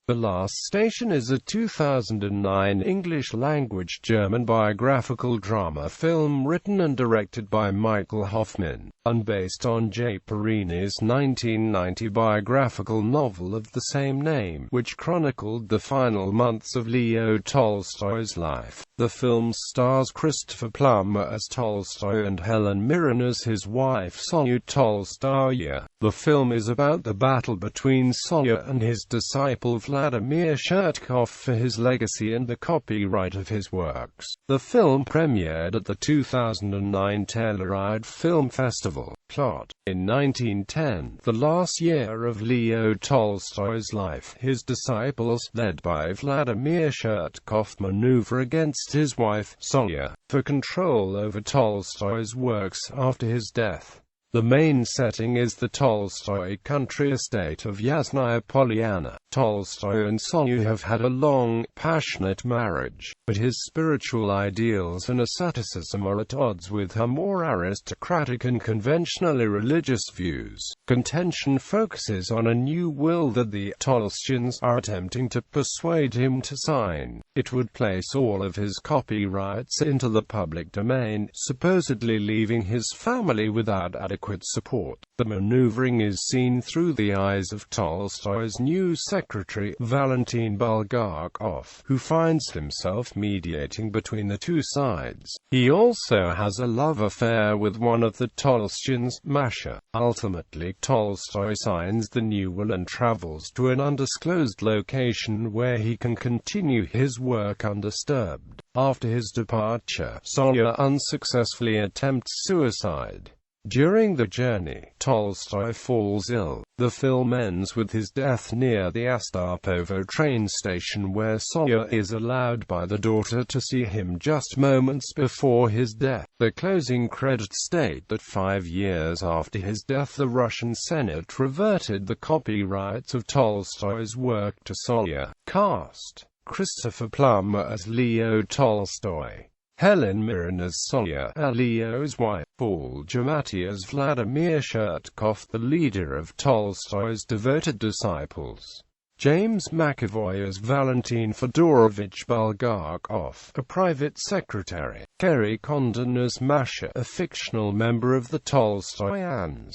The Last Station is a 2009 English-language German biographical drama film written and directed by Michael Hoffman, and based on J. Perini's 1990 biographical novel of the same name, which chronicled the final months of Leo Tolstoy's life. The film stars Christopher Plummer as Tolstoy and Helen Mirren as his wife Sonya Tolstoya. The film is about the battle between Sonya and his disciple Vladimir Chertkov for his legacy and the copyright of his works. The film premiered at the 2009 Telluride Film Festival. Plot: in 1910, the last year of Leo Tolstoy's life, his disciples, led by Vladimir Chertkov, maneuver against his wife, Sonya, for control over Tolstoy's works after his death. The main setting is the Tolstoy country estate of Yasnaya Polyana. Tolstoy and Sonya have had a long, passionate marriage, but his spiritual ideals and asceticism are at odds with her more aristocratic and conventionally religious views. Contention focuses on a new will that the Tolstoyans are attempting to persuade him to sign. It would place all of his copyrights into the public domain, supposedly leaving his family without adequate support. The maneuvering is seen through the eyes of Tolstoy's new secretary, Valentin Bulgakov, who finds himself mediating between the two sides. He also has a love affair with one of the Tolstoyans, Masha. Ultimately, Tolstoy signs the new will and travels to an undisclosed location where he can continue his work undisturbed. After his departure, Sonya unsuccessfully attempts suicide. During the journey, Tolstoy falls ill. The film ends with his death near the Ostapovo train station, where Sonya is allowed by the daughter to see him just moments before his death. The closing credits state that 5 years after his death, the Russian Senate reverted the copyrights of Tolstoy's work to Sonya. Cast: Christopher Plummer as Leo Tolstoy, Helen Mirren as Sonya, Leo's wife, Paul Giamatti as Vladimir Chertkov, the leader of Tolstoy's devoted disciples, James McAvoy as Valentin Fedorovich Bulgakov, a private secretary, Kerry Condon as Masha, a fictional member of the Tolstoyans,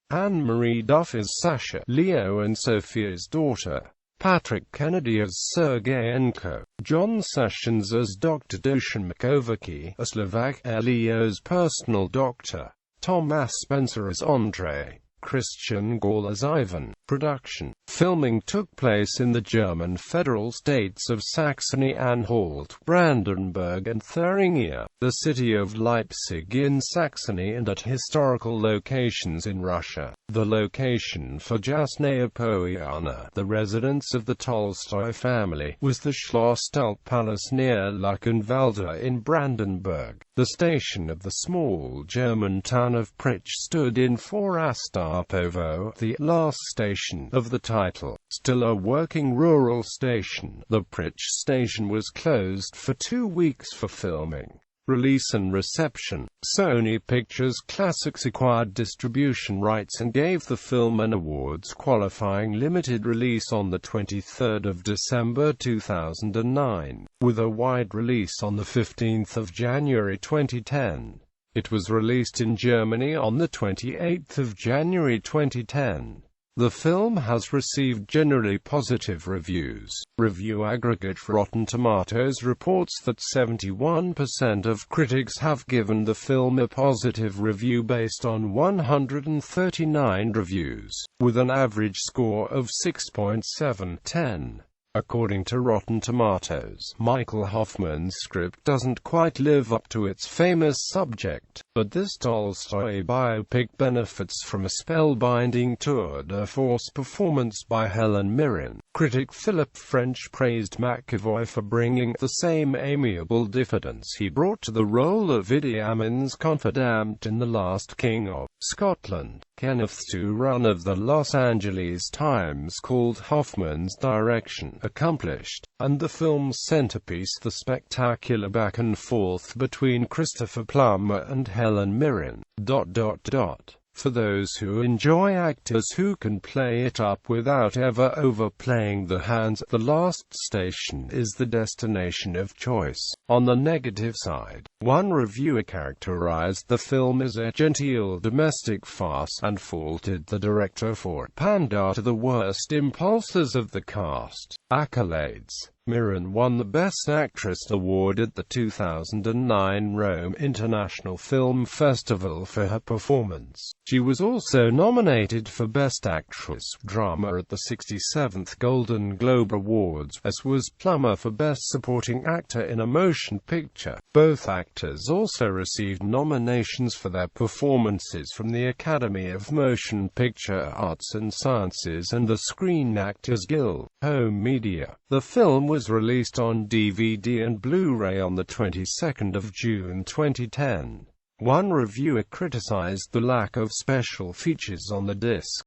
Anne-Marie Duff as Sasha, Leo and Sophia's daughter, Patrick Kennedy as Sergeyenko, John Sessions as Dr. Dusan Makovicky, a Slovak, Leo's personal doctor, Thomas Spencer as Andrei, Christian Gall as Ivan. Production. Filming took place in the German federal states of Saxony-Anhalt, Brandenburg and Thuringia, the city of Leipzig in Saxony, and at historical locations in Russia. The location for Yasnaya Polyana, the residence of the Tolstoy family, was the Schlosstal Palace near Luckenwalde in Brandenburg. The station of the small German town of Pritsch stood in for Ostapovo, the last station of the title. Still a working rural station, the Pritsch station was closed for 2 weeks for filming. Release and reception. Sony Pictures Classics acquired distribution rights and gave the film an awards-qualifying limited release on the 23rd of December 2009, with a wide release on the 15th of January 2010. It was released in Germany on the 28th of January 2010. The film has received generally positive reviews. Review aggregate Rotten Tomatoes reports that 71% of critics have given the film a positive review based on 139 reviews, with an average score of 6.7/10. According to Rotten Tomatoes, Michael Hoffman's script doesn't quite live up to its famous subject, but this Tolstoy biopic benefits from a spellbinding tour de force performance by Helen Mirren. Critic Philip French praised McAvoy for bringing the same amiable diffidence he brought to the role of Idi Amin's confidant in The Last King of Scotland. Kenneth Turan of the Los Angeles Times called Hoffman's direction accomplished, and the film's centerpiece the spectacular back and forth between Christopher Plummer and Helen Mirren. For those who enjoy actors who can play it up without ever overplaying the hands, The Last Station is the destination of choice. On the negative side, one reviewer characterized the film as a genteel domestic farce and faulted the director for pander to the worst impulses of the cast. Accolades. Mirren won the Best Actress award at the 2009 Rome International Film Festival for her performance. She was also nominated for Best Actress Drama at the 67th Golden Globe Awards, as was Plummer for Best Supporting Actor in a Motion Picture. Both actors also received nominations for their performances from the Academy of Motion Picture Arts and Sciences and the Screen Actors Guild. Home media. The film was released on DVD and Blu-ray on the 22nd of June 2010. One reviewer criticized the lack of special features on the disc.